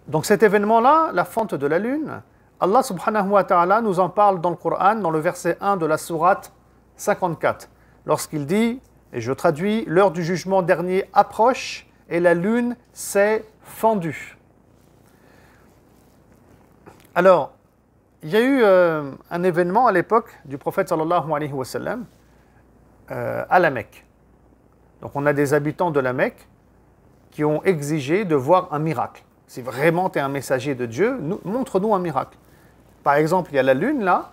Donc cet événement-là, la fente de la lune, Allah subhanahu wa ta'ala nous en parle dans le Coran, dans le verset 1 de la sourate 54, lorsqu'il dit, et je traduis, « L'heure du jugement dernier approche et la lune s'est fendue. » Alors, il y a eu un événement à l'époque du prophète sallallahu alayhi wa sallam à la Mecque. Donc on a des habitants de la Mecque qui ont exigé de voir un miracle. Si vraiment tu es un messager de Dieu, montre-nous un miracle. Par exemple, il y a la lune là,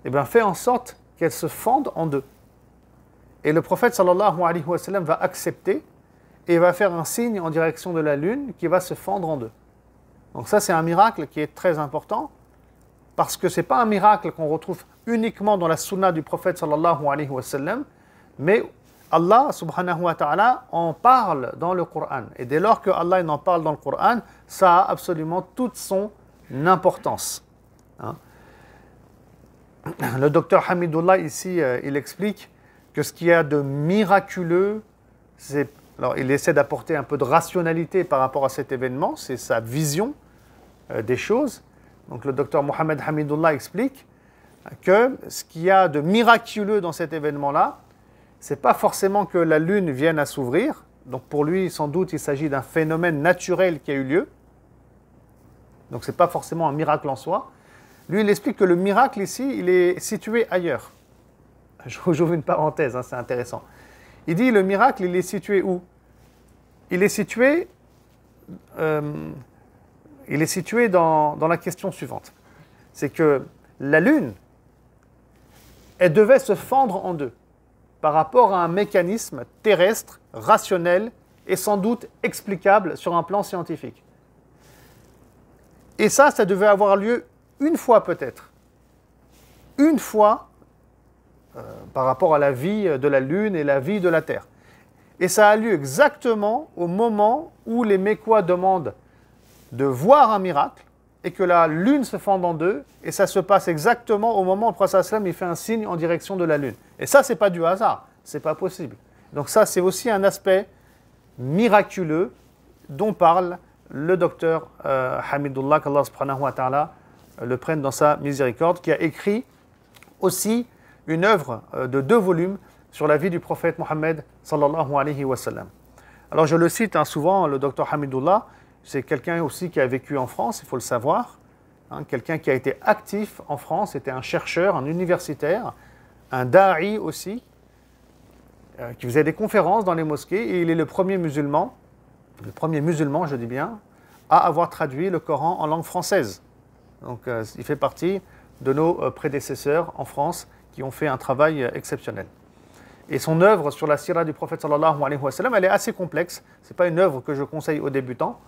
et bien fais en sorte qu'elle se fende en deux. Et le prophète sallallahu alayhi wa sallam va accepter et va faire un signe en direction de la lune qui va se fendre en deux. Donc ça c'est un miracle qui est très important parce que ce n'est pas un miracle qu'on retrouve uniquement dans la sunna du prophète sallallahu alayhi wa sallam, mais Allah subhanahu wa ta'ala en parle dans le Coran. Et dès lors que Allah en parle dans le Coran, ça a absolument toute son importance. Hein? Le docteur Hamidullah ici, il explique que ce qu'il y a de miraculeux, alors il essaie d'apporter un peu de rationalité par rapport à cet événement, c'est sa vision des choses. Donc le docteur Mohamed Hamidullah explique que ce qu'il y a de miraculeux dans cet événement-là, c'est pas forcément que la lune vienne à s'ouvrir. Donc pour lui, sans doute, il s'agit d'un phénomène naturel qui a eu lieu. Donc c'est pas forcément un miracle en soi. Lui, il explique que le miracle ici, il est situé ailleurs. J'ouvre une parenthèse, hein, c'est intéressant. Il dit le miracle, il est situé où? Il est situé dans la question suivante. C'est que la lune, elle devait se fendre en deux par rapport à un mécanisme terrestre, rationnel et sans doute explicable sur un plan scientifique. Et ça devait avoir lieu une fois peut-être. Une fois par rapport à la vie de la Lune et la vie de la Terre. Et ça a lieu exactement au moment où les Mécois demandent de voir un miracle et que la Lune se fende en deux, et ça se passe exactement au moment où le prophète sallam il fait un signe en direction de la Lune. Et ça, c'est pas du hasard, c'est pas possible. Donc ça, c'est aussi un aspect miraculeux dont parle le docteur Hamidullah, qu'Allah subhanahu wa ta'ala le prenne dans sa miséricorde, qui a écrit aussi une œuvre de 2 volumes sur la vie du prophète Mohammed sallallahu alayhi wa sallam. Alors je le cite souvent, le docteur Hamidullah, c'est quelqu'un aussi qui a vécu en France, il faut le savoir, hein, quelqu'un qui a été actif en France, c'était un chercheur, un universitaire, un da'i aussi, qui faisait des conférences dans les mosquées, et il est le premier musulman, je dis bien, à avoir traduit le Coran en langue française. Donc il fait partie de nos prédécesseurs en France qui ont fait un travail exceptionnel. Et son œuvre sur la sira du prophète sallallahu alayhi wa sallam, elle est assez complexe. Ce n'est pas une œuvre que je conseille aux débutants,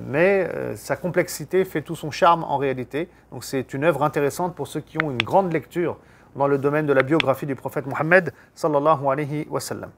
mais sa complexité fait tout son charme en réalité. Donc c'est une œuvre intéressante pour ceux qui ont une grande lecture dans le domaine de la biographie du prophète Mohammed sallallahu alayhi wa sallam.